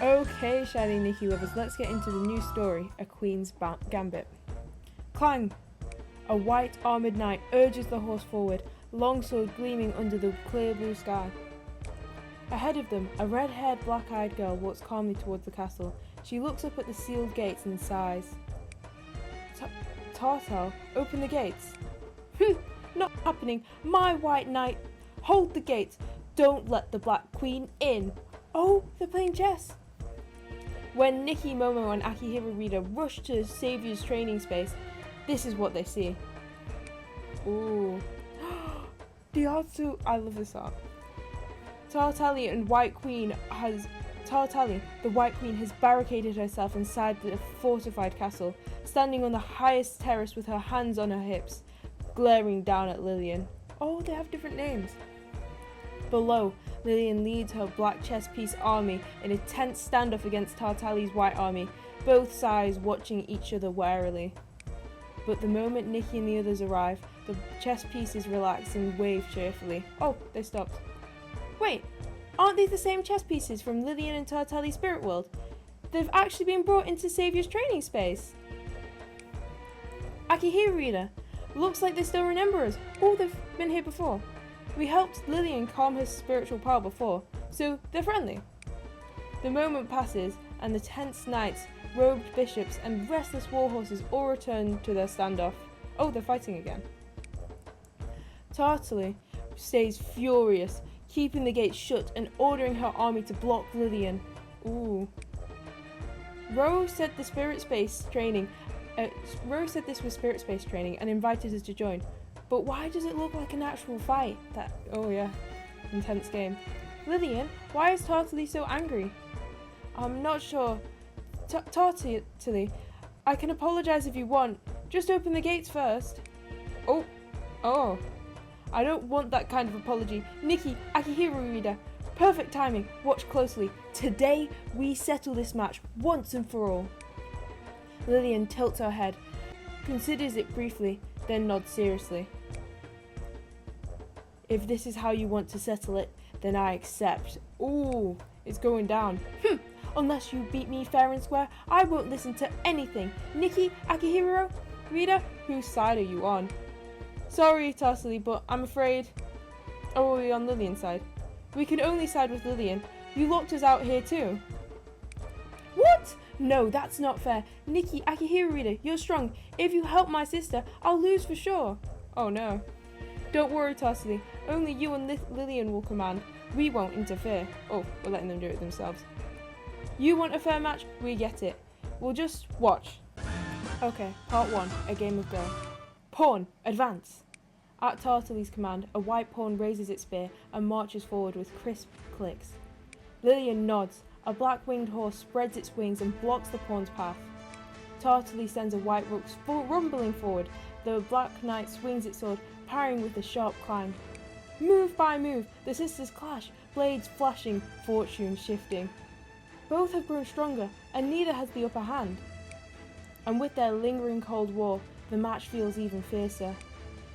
Okay, shiny Nikki lovers, let's get into the new story, A Queen's Gambit. Clang! A white armoured knight urges the horse forward, longsword gleaming under the clear blue sky. Ahead of them, a red-haired, black-eyed girl walks calmly towards the castle. She looks up at the sealed gates and sighs. Tartal, open the gates. Not happening. My white knight. Hold the gates. Don't let the Black Queen in. Oh, they're playing chess. When Nikki, Momo and Akihiro Rita rush to Saviour's training space, this is what they see. Ooh. The Diatsu, I love this art. Tartali, the White Queen, has barricaded herself inside the fortified castle, standing on the highest terrace with her hands on her hips, glaring down at Lillian. Oh, they have different names. Below, Lillian leads her black chess piece army in a tense standoff against Tartali's white army, both sides watching each other warily. But the moment Nikki and the others arrive, the chess pieces relax and wave cheerfully. Oh, they stopped. Wait, aren't these the same chess pieces from Lillian and Tartali's spirit world? They've actually been brought into Saviour's training space. Akihiro Rita, looks like they still remember us. Oh, they've been here before. We helped Lillian calm her spiritual power before, so they're friendly. The moment passes, and the tense knights, robed bishops, and restless warhorses all return to their standoff. Oh, they're fighting again. Tartali stays furious, keeping the gates shut and ordering her army to block Lillian. Ooh. Rose said this was spirit space training and invited us to join. But why does it look like an actual fight? Oh yeah, intense game. Lillian, why is Tartali so angry? I'm not sure. Tartali, I can apologize if you want. Just open the gates first. Oh. I don't want that kind of apology. Nikki, Akihiro Rita, perfect timing. Watch closely. Today, we settle this match once and for all. Lillian tilts her head, considers it briefly, then nods seriously. If this is how you want to settle it, then I accept. Ooh, it's going down. Unless you beat me fair and square, I won't listen to anything. Nikki, Akihiro, Rita, whose side are you on? Sorry, Tartali, but I'm afraid... Oh, are we on Lillian's side? We can only side with Lillian. You locked us out here too. What? No, that's not fair. Nikki, Akihiro Rita, you're strong. If you help my sister, I'll lose for sure. Oh no. Don't worry, Tartali. Only you and Lillian will command. We won't interfere. Oh, we're letting them do it themselves. You want a fair match? We get it. We'll just watch. Okay, part 1, a game of Go. Pawn, advance! At Tartali's command, a white pawn raises its spear and marches forward with crisp clicks. Lillian nods. A black-winged horse spreads its wings and blocks the pawn's path. Tartali sends a white rook rumbling forward. The black knight swings its sword, parrying with a sharp clang. Move by move, the sisters clash, blades flashing, fortune shifting. Both have grown stronger, and neither has the upper hand. And with their lingering cold war, the match feels even fiercer.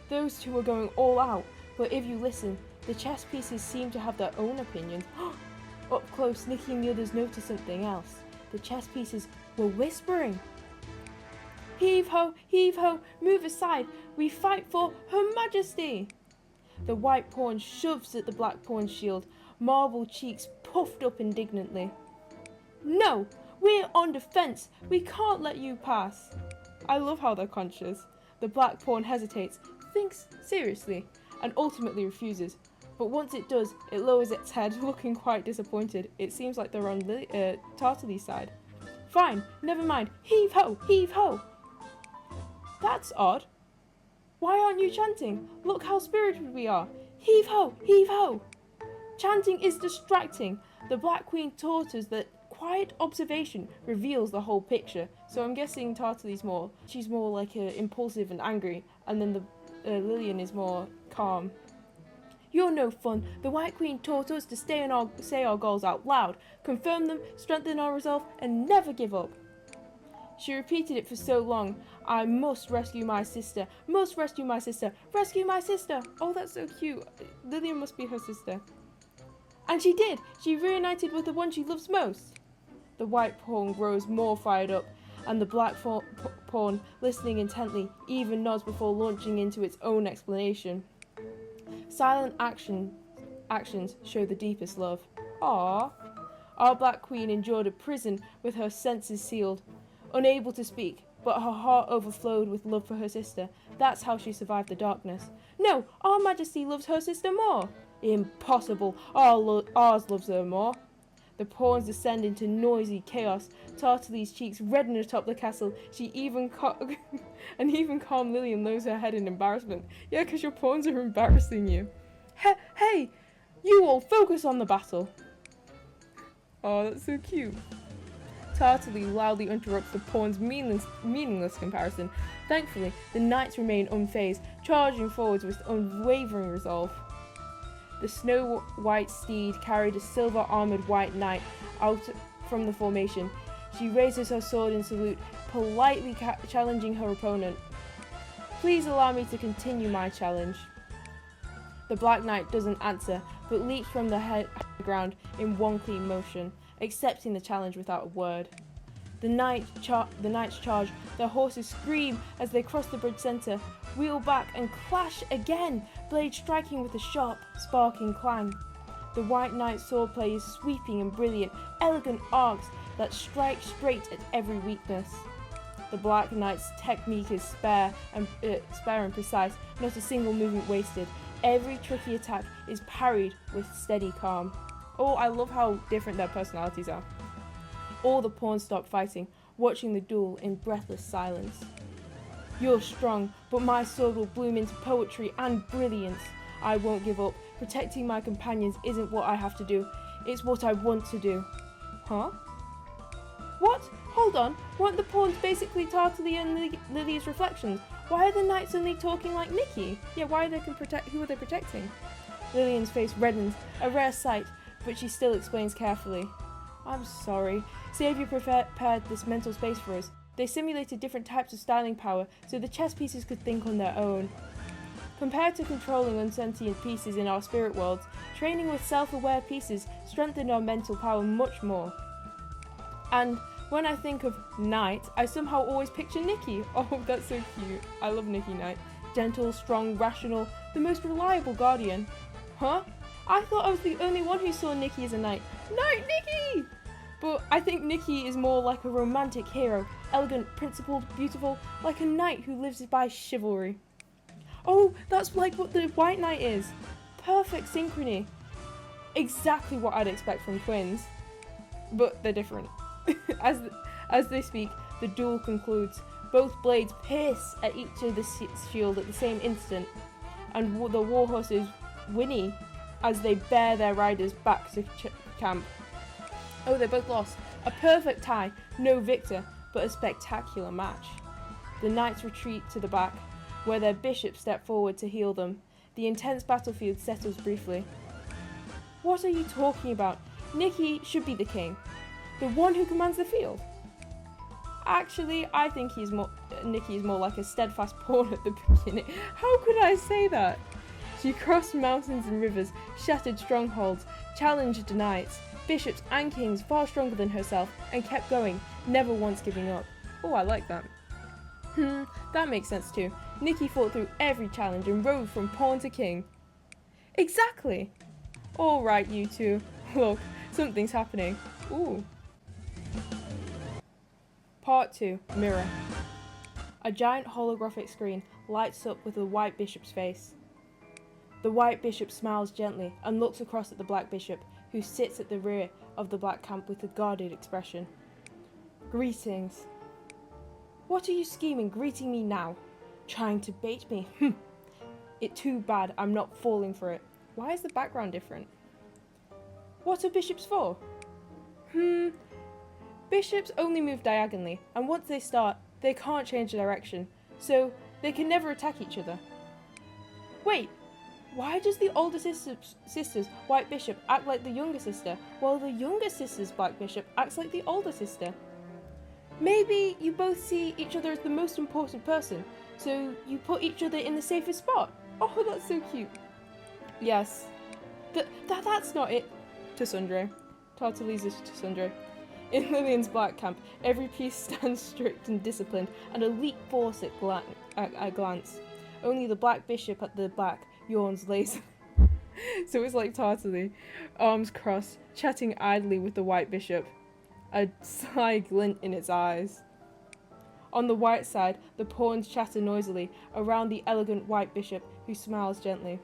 Those two are going all out, but if you listen, the chess pieces seem to have their own opinions. Up close, Nikki and the others notice something else. The chess pieces were whispering. Heave ho, move aside, we fight for Her Majesty! The white pawn shoves at the black pawn's shield, marble cheeks puffed up indignantly. No, we're on defense, we can't let you pass. I love how they're conscious. The black pawn hesitates, thinks seriously, and ultimately refuses. But once it does, it lowers its head, looking quite disappointed. It seems like they're on Tartali's side. Fine, never mind. Heave ho, heave ho! That's odd. Why aren't you chanting? Look how spirited we are. Heave ho, heave ho! Chanting is distracting. The Black Queen taught us that quiet observation reveals the whole picture. So I'm guessing Tartali's she's more like impulsive and angry, and then the Lillian is more calm. You're no fun. The White Queen taught us to say our goals out loud, confirm them, strengthen our resolve, and never give up. She repeated it for so long. I must rescue my sister. Must rescue my sister. Rescue my sister. Oh, that's so cute. Lillian must be her sister. And she did. She reunited with the one she loves most. The white pawn grows more fired up, and the black pawn, listening intently, even nods before launching into its own explanation. Silent actions show the deepest love. Ah, our Black Queen endured a prison with her senses sealed, unable to speak, but her heart overflowed with love for her sister. That's how she survived the darkness. No, our Majesty loves her sister more. Impossible. Ours loves her more. The pawns descend into noisy chaos. Tartalee's cheeks redden atop the castle. She even and even calm Lillian lowers her head in embarrassment. Yeah, because your pawns are embarrassing you. Hey, you all focus on the battle. Oh, that's so cute. Tartalee loudly interrupts the pawn's meaningless comparison. Thankfully, the knights remain unfazed, charging forwards with unwavering resolve. The snow-white steed carried a silver-armoured white knight out from the formation. She raises her sword in salute, politely challenging her opponent. Please allow me to continue my challenge. The Black Knight doesn't answer, but leaps from the ground in one clean motion, accepting the challenge without a word. The knights charge, their horses scream as they cross the bridge centre, wheel back and clash again, blades striking with a sharp, sparking clang. The White Knight's swordplay is sweeping and brilliant, elegant arcs that strike straight at every weakness. The Black Knight's technique is spare and precise, not a single movement wasted. Every tricky attack is parried with steady calm. Oh, I love how different their personalities are. All the pawns stop fighting, watching the duel in breathless silence. You're strong, but my sword will bloom into poetry and brilliance. I won't give up. Protecting my companions isn't what I have to do. It's what I want to do. Huh? What? Hold on. Weren't the pawns basically Tartalee and Lily's reflections? Why are the knights only talking like Nikki? Yeah, why they can protect? Who are they protecting? Lillian's face reddens, a rare sight, but she still explains carefully. I'm sorry. Xavier prepared this mental space for us. They simulated different types of styling power, so the chess pieces could think on their own. Compared to controlling unsentient pieces in our spirit worlds, training with self-aware pieces strengthened our mental power much more. And when I think of Knight, I somehow always picture Nikki. Oh, that's so cute. I love Nikki Knight. Gentle, strong, rational, the most reliable guardian. Huh? I thought I was the only one who saw Nikki as a knight. Knight Nikki! But I think Nikki is more like a romantic hero. Elegant, principled, beautiful, like a knight who lives by chivalry. Oh, that's like what the White Knight is. Perfect synchrony. Exactly what I'd expect from twins. But they're different. As they speak, the duel concludes. Both blades pierce at each other's shield at the same instant, and the warhorses whinny as they bear their riders back to camp. Oh, they both lost. A perfect tie, no victor, but a spectacular match. The knights retreat to the back, where their bishops step forward to heal them. The intense battlefield settles briefly. What are you talking about? Nikki should be the king. The one who commands the field. Actually, I think Nikki is more like a steadfast pawn at the beginning. How could I say that? She crossed mountains and rivers, shattered strongholds, challenged knights, bishops and kings far stronger than herself, and kept going, never once giving up. Oh, I like that. That makes sense too. Nikki fought through every challenge and rose from pawn to king. Exactly! Alright, you two. Look, something's happening. Ooh. Part 2. Mirror. A giant holographic screen lights up with the White Bishop's face. The White Bishop smiles gently and looks across at the Black Bishop, who sits at the rear of the Black camp with a guarded expression. Greetings. What are you scheming, greeting me now? Trying to bait me? It's too bad I'm not falling for it. Why is the background different? What are bishops for? Bishops only move diagonally, and once they start, they can't change direction, so they can never attack each other. Wait, why does the older sister's White Bishop act like the younger sister, while the younger sister's Black Bishop acts like the older sister? Maybe you both see each other as the most important person, so you put each other in the safest spot. Oh, that's so cute. Yes. That's not it. To Sundre. Tartalee's to Sundre. In Lillian's black camp, every piece stands strict and disciplined, and elite force at a glance. Only the black bishop at the back yawns lazily. So it's like Tartary, arms crossed, chatting idly with the white bishop, a sly glint in its eyes. On the white side, the pawns chatter noisily around the elegant white bishop, who smiles gently.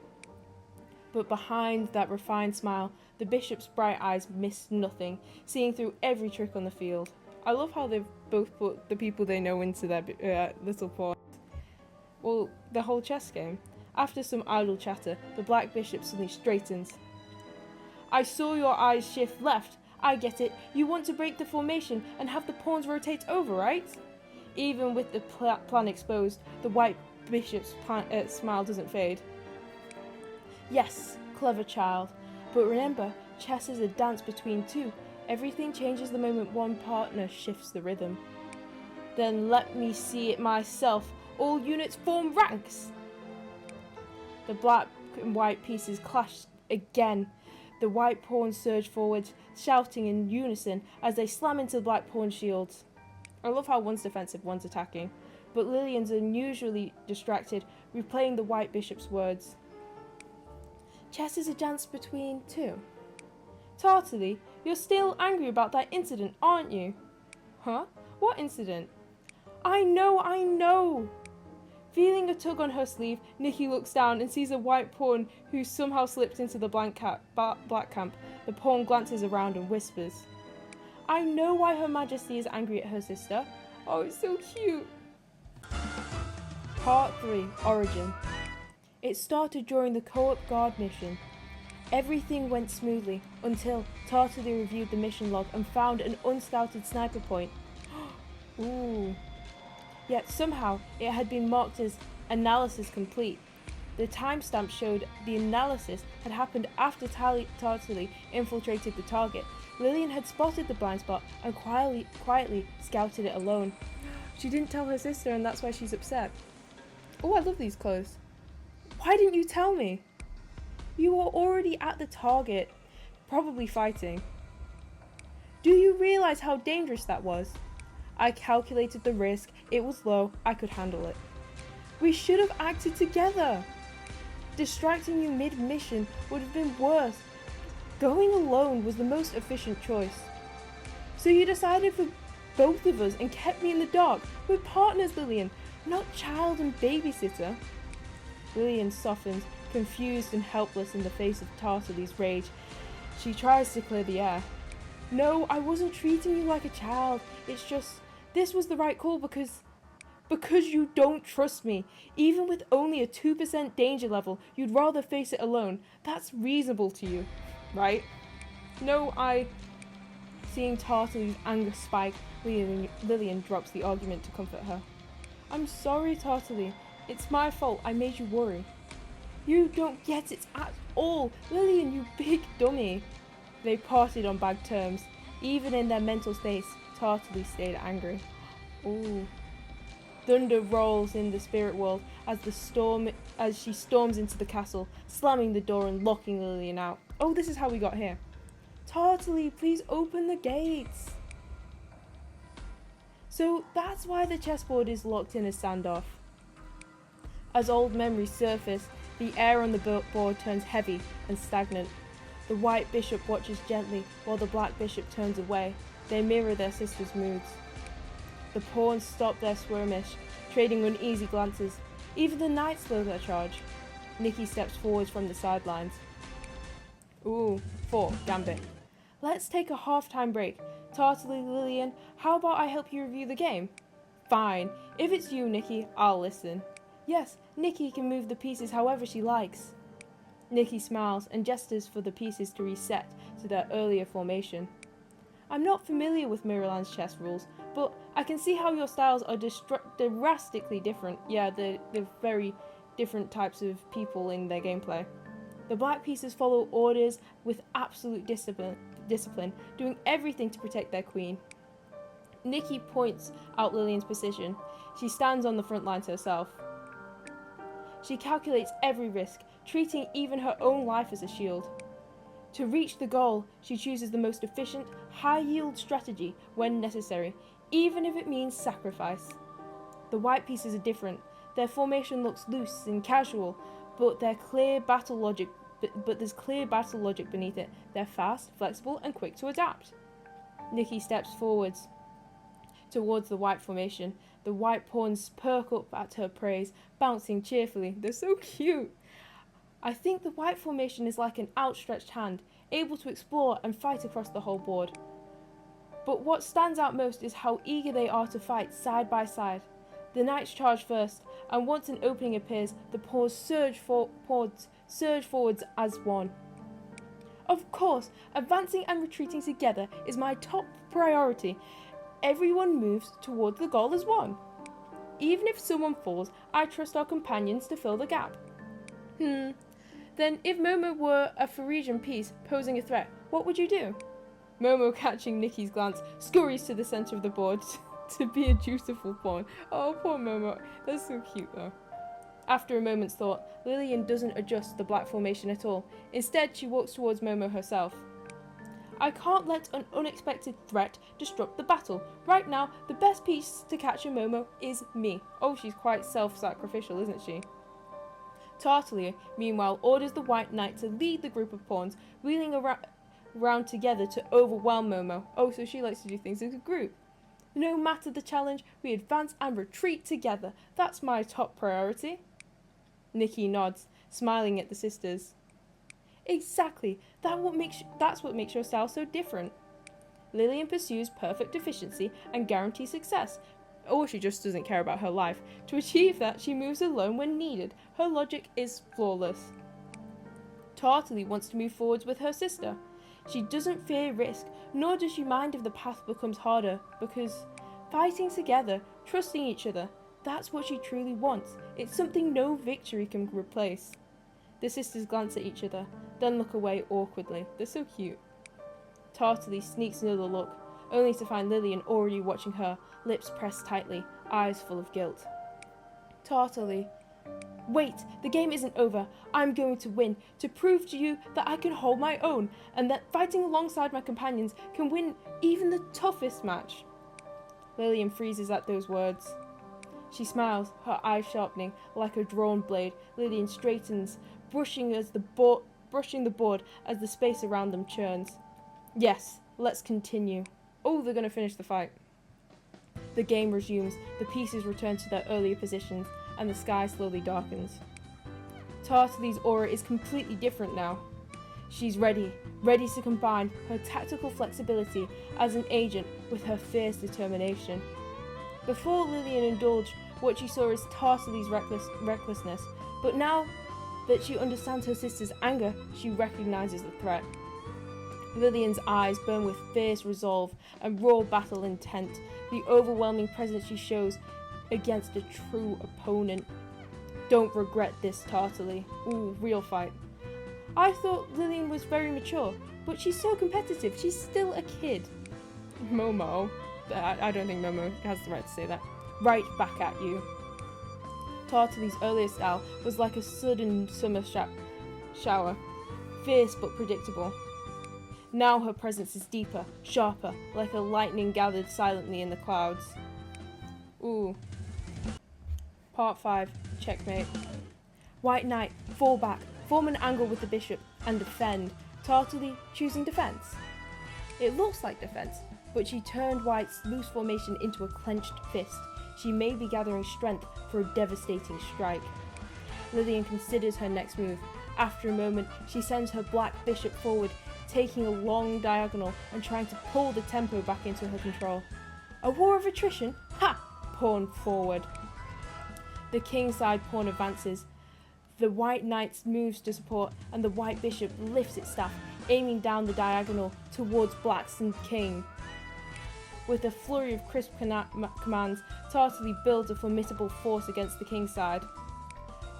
But behind that refined smile, the bishop's bright eyes miss nothing, seeing through every trick on the field. I love how they've both put the people they know into their little pawns. Well, the whole chess game. After some idle chatter, the black bishop suddenly straightens. I saw your eyes shift left. I get it. You want to break the formation and have the pawns rotate over, right? Even with the plan exposed, the white bishop's smile doesn't fade. Yes, clever child. But remember, chess is a dance between two. Everything changes the moment one partner shifts the rhythm. Then let me see it myself. All units form ranks! The black and white pieces clash again. The white pawns surge forward, shouting in unison as they slam into the black pawn shields. I love how one's defensive, one's attacking, but Lillian's unusually distracted, replaying the white bishop's words. Chess is a dance between two. Tartary, you're still angry about that incident, aren't you? Huh? What incident? I know! Feeling a tug on her sleeve, Nikki looks down and sees a white pawn who somehow slipped into the black camp. The pawn glances around and whispers. I know why Her Majesty is angry at her sister. Oh, it's so cute. Part 3. Origin. It started during the co-op guard mission. Everything went smoothly until Tartary reviewed the mission log and found an unscouted sniper point. Ooh. Yet somehow it had been marked as analysis complete. The timestamp showed the analysis had happened after Tartary infiltrated the target. Lillian had spotted the blind spot and quietly scouted it alone. She didn't tell her sister, and that's why she's upset. Oh, I love these clothes. Why didn't you tell me? You were already at the target, probably fighting. Do you realize how dangerous that was? I calculated the risk. It was low. I could handle it. We should have acted together. Distracting you mid-mission would have been worse. Going alone was the most efficient choice. So you decided for both of us and kept me in the dark. We're partners, Lillian, not child and babysitter. Lillian softens, confused and helpless in the face of Tartary's rage. She tries to clear the air. No, I wasn't treating you like a child. It's just, this was the right call because you don't trust me. Even with only a 2% danger level, you'd rather face it alone. That's reasonable to you, right? No, Seeing Tartary's anger spike, Lillian drops the argument to comfort her. I'm sorry, Tartary. It's my fault. I made you worry. You don't get it at all. Lillian, you big dummy. They parted on bad terms. Even in their mental space, Tartary stayed angry. Ooh. Thunder rolls in the spirit world as she storms into the castle, slamming the door and locking Lillian out. Oh, this is how we got here. Tartary, please open the gates. So that's why the chessboard is locked in a standoff. As old memories surface, the air on the board turns heavy and stagnant. The white bishop watches gently while the black bishop turns away. They mirror their sisters' moods. The pawns stop their skirmish, trading uneasy glances. Even the knights slow their charge. Nikki steps forwards from the sidelines. Ooh, 4, gambit. Let's take a half-time break. Tartary, Lillian, how about I help you review the game? Fine. If it's you, Nikki, I'll listen. Yes, Nikki can move the pieces however she likes. Nikki smiles and gestures for the pieces to reset to their earlier formation. I'm not familiar with Mirrorland's chess rules, but I can see how your styles are drastically different. Yeah, they're very different types of people in their gameplay. The black pieces follow orders with absolute discipline, doing everything to protect their queen. Nikki points out Lillian's position. She stands on the front lines herself. She calculates every risk, treating even her own life as a shield. To reach the goal, she chooses the most efficient, high-yield strategy when necessary, even if it means sacrifice. The white pieces are different. Their formation looks loose and casual, but there's clear battle logic beneath it. They're fast, flexible, and quick to adapt. Nikki steps forwards towards the white formation. The white pawns perk up at her praise, bouncing cheerfully. They're so cute. I think the white formation is like an outstretched hand, able to explore and fight across the whole board. But what stands out most is how eager they are to fight side by side. The knights charge first, and once an opening appears, the pawns surge forwards as one. Of course, advancing and retreating together is my top priority. Everyone moves towards the goal as one. Even if someone falls, I trust our companions to fill the gap. Then if Momo were a Phrygian piece posing a threat, what would you do? Momo, catching Nikki's glance, scurries to the centre of the board to be a dutiful pawn. Oh, poor Momo. That's so cute though. After a moment's thought, Lillian doesn't adjust the black formation at all. Instead, she walks towards Momo herself. I can't let an unexpected threat disrupt the battle. Right now, the best piece to capture Momo is me. Oh, she's quite self-sacrificial, isn't she? Tartaglia, meanwhile, orders the white knight to lead the group of pawns, wheeling around together to overwhelm Momo. Oh, so she likes to do things as a group. No matter the challenge, we advance and retreat together. That's my top priority. Nikki nods, smiling at the sisters. Exactly. That's what makes your style so different. Lillian pursues perfect efficiency and guarantees success. Or she just doesn't care about her life. To achieve that, she moves alone when needed. Her logic is flawless. Tartaglia wants to move forwards with her sister. She doesn't fear risk, nor does she mind if the path becomes harder, because fighting together, trusting each other, that's what she truly wants. It's something no victory can replace. The sisters glance at each other, then look away awkwardly. They're so cute. Tartaglia sneaks another look, only to find Lillian already watching her, lips pressed tightly, eyes full of guilt. Tartaglia, wait, the game isn't over. I'm going to win, to prove to you that I can hold my own, and that fighting alongside my companions can win even the toughest match. Lillian freezes at those words. She smiles, her eyes sharpening like a drawn blade. Lillian straightens, brushing the board as the space around them churns. Yes, let's continue. Oh, they're going to finish the fight. The game resumes, the pieces return to their earlier positions, and the sky slowly darkens. Tartaglia's aura is completely different now. She's ready to combine her tactical flexibility as an agent with her fierce determination. Before, Lillian indulged what she saw as Tartaglia's recklessness, but now that she understands her sister's anger, she recognizes the threat. Lillian's eyes burn with fierce resolve and raw battle intent, the overwhelming presence she shows against a true opponent. Don't regret this, Tartaglia. Ooh, real fight. I thought Lillian was very mature, but she's so competitive. She's still a kid. Momo. I don't think Momo has the right to say that. Right back at you. Tartaglia's earlier style was like a sudden summer shower, fierce but predictable. Now her presence is deeper, sharper, like a lightning gathered silently in the clouds. Ooh. Part 5. Checkmate. White knight, fall back, form an angle with the bishop, and defend. Tartaglia choosing defense. It looks like defense, but she turned White's loose formation into a clenched fist. She may be gathering strength for a devastating strike. Lillian considers her next move. After a moment, she sends her black bishop forward, taking a long diagonal and trying to pull the tempo back into her control. A war of attrition? Ha! Pawn forward. The kingside pawn advances. The white knight moves to support, and the white bishop lifts its staff, aiming down the diagonal towards black's king. With a flurry of crisp commands, Tartaglia builds a formidable force against the kingside.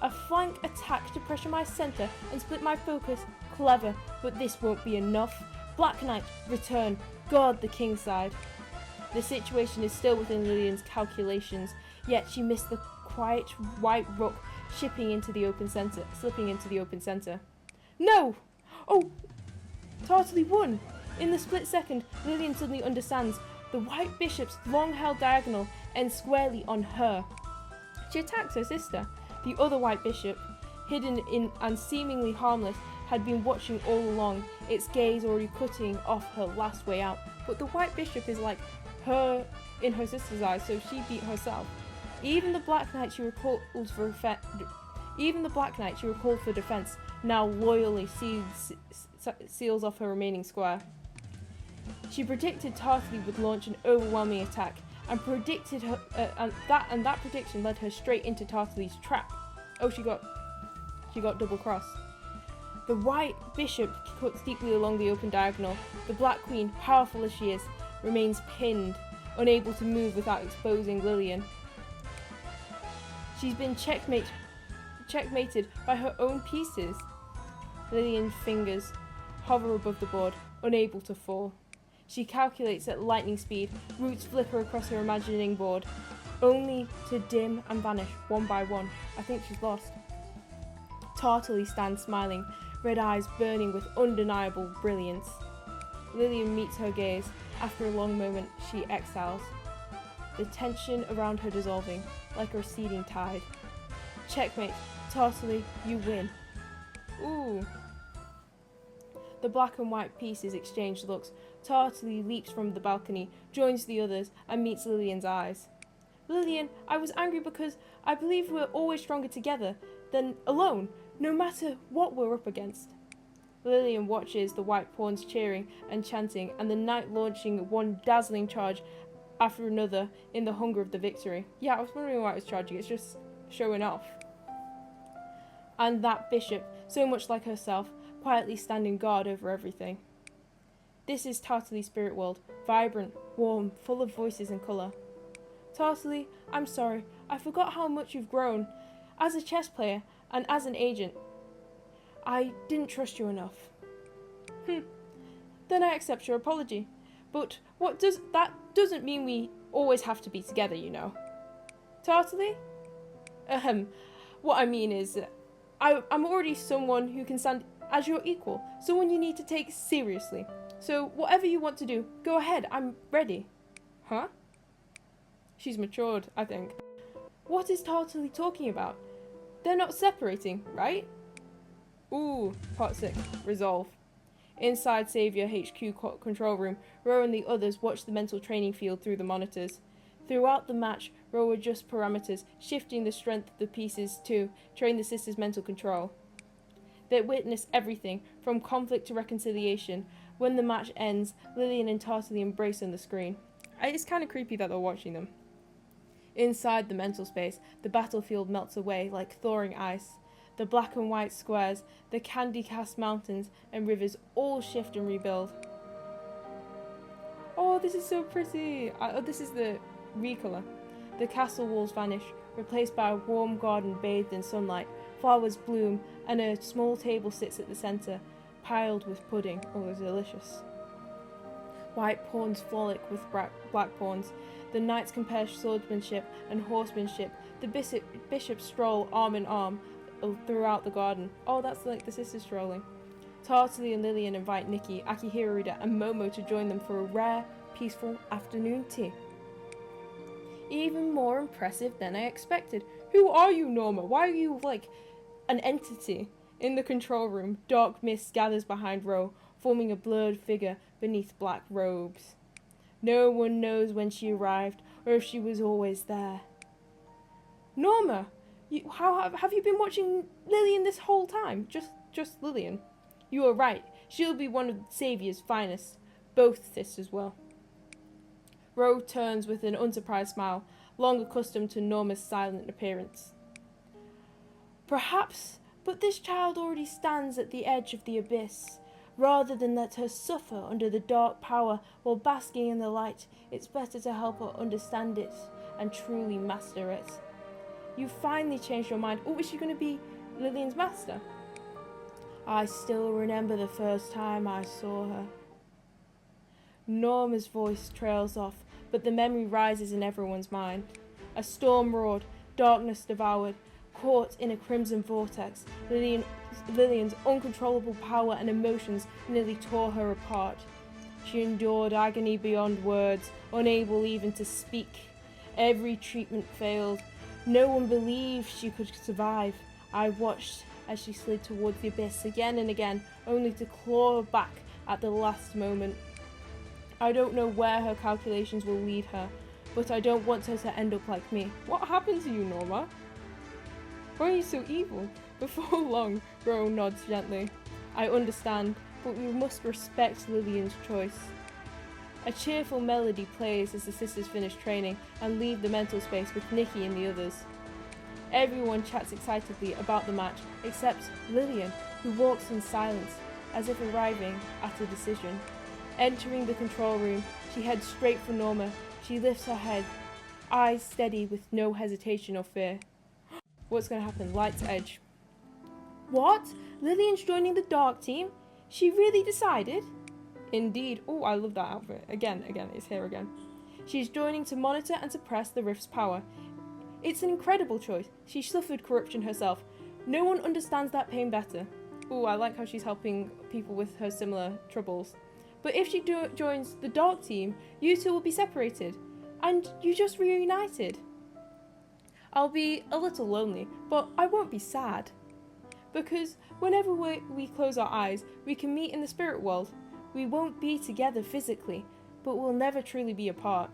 A flank attack to pressure my centre and split my focus. Clever, but this won't be enough. Black Knight, return. Guard the kingside. The situation is still within Lillian's calculations, yet she missed the quiet white rook slipping into the open centre. No! Oh! Tartally won! In the split second, Lillian suddenly understands. The White Bishop's long-held diagonal ends squarely on her. She attacks her sister. The other White Bishop, hidden in and seemingly harmless, had been watching all along, its gaze already cutting off her last way out. But the White Bishop is like her in her sister's eyes, so she beat herself. Even the Black Knight she recalled for defense now loyally seals off her remaining square. She predicted Tartally would launch an overwhelming attack, and predicted her, and that prediction led her straight into Tartalee's trap. Oh, she got double crossed. The White Bishop cuts deeply along the open diagonal. The Black Queen, powerful as she is, remains pinned, unable to move without exposing Lillian. She's been checkmated by her own pieces. Lillian's fingers hover above the board, unable to fall. She calculates at lightning speed, roots flicker across her imagining board, only to dim and vanish one by one. I think she's lost. Tartally stands smiling, red eyes burning with undeniable brilliance. Lillian meets her gaze. After a long moment, she exhales, the tension around her dissolving, like a receding tide. Checkmate. Tartally, you win. Ooh. The black and white pieces exchange looks. Tartally leaps from the balcony, joins the others, and meets Lillian's eyes. Lillian, I was angry because I believe we're always stronger together than alone, no matter what we're up against. Lillian watches the white pawns cheering and chanting, and the knight launching one dazzling charge after another in the hunger of the victory. Yeah, I was wondering why it was charging, it's just showing off. And that bishop, so much like herself, quietly standing guard over everything. This is Tartalee's spirit world, vibrant, warm, full of voices and colour. Tartally, I'm sorry, I forgot how much you've grown. As a chess player, and as an agent, I didn't trust you enough. Then I accept your apology. But that doesn't mean we always have to be together, you know. Tartally? What I mean is, I'm already someone who can stand as your equal, someone you need to take seriously. So whatever you want to do, go ahead, I'm ready. Huh? She's matured, I think. What is Tartally talking about? They're not separating, right? Ooh, part 6, resolve. Inside Saviour HQ control room, Ro and the others watch the mental training field through the monitors. Throughout the match, Ro adjusts parameters, shifting the strength of the pieces to train the sisters' mental control. They witness everything, from conflict to reconciliation. When the match ends, Lillian and Tartally embrace on the screen. It's kind of creepy that they're watching them. Inside the mental space, the battlefield melts away like thawing ice. The black and white squares, the candy-cast mountains and rivers all shift and rebuild. Oh, this is so pretty! This is the recolor. The castle walls vanish, replaced by a warm garden bathed in sunlight. Flowers bloom, and a small table sits at the centre, piled with pudding. Oh, it's delicious. White pawns frolic with black pawns. The knights compare swordsmanship and horsemanship. The bishops stroll arm in arm throughout the garden. Oh, that's like the sisters strolling. Tartally and Lillian invite Nikki, Akihiro, and Momo to join them for a rare, peaceful afternoon tea. Even more impressive than I expected. Who are you, Norma? Why are you like an entity? In the control room, dark mist gathers behind Ro, forming a blurred figure beneath black robes. No one knows when she arrived, or if she was always there. Norma! How have you been watching Lillian this whole time? Just Lillian. You are right. She'll be one of Saviour's finest. Both sisters will. Ro turns with an unsurprised smile, long accustomed to Norma's silent appearance. Perhaps, but this child already stands at the edge of the abyss. Rather than let her suffer under the dark power while basking in the light, it's better to help her understand it and truly master it. You finally changed your mind. Oh, is she going to be Lillian's master? I still remember the first time I saw her. Norma's voice trails off, but the memory rises in everyone's mind. A storm roared, darkness devoured, Caught in a crimson vortex, Lillian's uncontrollable power and emotions nearly tore her apart. She endured agony beyond words, unable even to speak. Every treatment failed. No one believed she could survive. I watched as she slid towards the abyss again and again, only to claw back at the last moment. I don't know where her calculations will lead her, but I don't want her to end up like me. What happened to you, Norma? Why are you so evil? Before long, Ro nods gently. I understand, but we must respect Lillian's choice. A cheerful melody plays as the sisters finish training and leave the mental space with Nikki and the others. Everyone chats excitedly about the match, except Lillian, who walks in silence, as if arriving at a decision. Entering the control room, she heads straight for Norma. She lifts her head, eyes steady with no hesitation or fear. What's going to happen? Light's edge. What? Lillian's joining the dark team? She really decided? Indeed. Oh, I love that outfit. Again, it's here again. She's joining to monitor and suppress the Rift's power. It's an incredible choice. She suffered corruption herself. No one understands that pain better. Oh, I like how she's helping people with her similar troubles. But if she joins the dark team, you two will be separated. And you just reunited. I'll be a little lonely, but I won't be sad. Because whenever we close our eyes, we can meet in the spirit world. We won't be together physically, but we'll never truly be apart.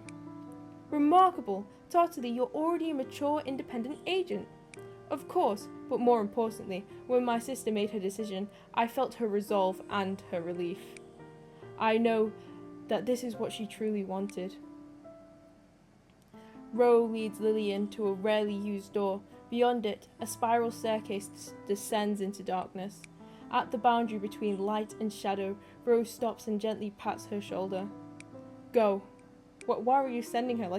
Remarkable! Tartally, you're already a mature, independent agent. Of course, but more importantly, when my sister made her decision, I felt her resolve and her relief. I know that this is what she truly wanted. Ro leads Lillian to a rarely used door. Beyond it, a spiral staircase descends into darkness. At the boundary between light and shadow, Ro stops and gently pats her shoulder. Go. Why are you sending her,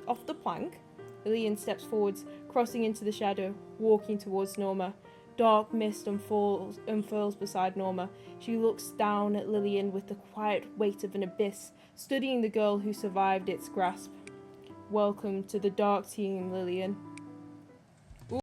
off the plank? Lillian steps forwards, crossing into the shadow, walking towards Norma. Dark mist unfurls beside Norma. She looks down at Lillian with the quiet weight of an abyss, studying the girl who survived its grasp. Welcome to the dark team, Lillian.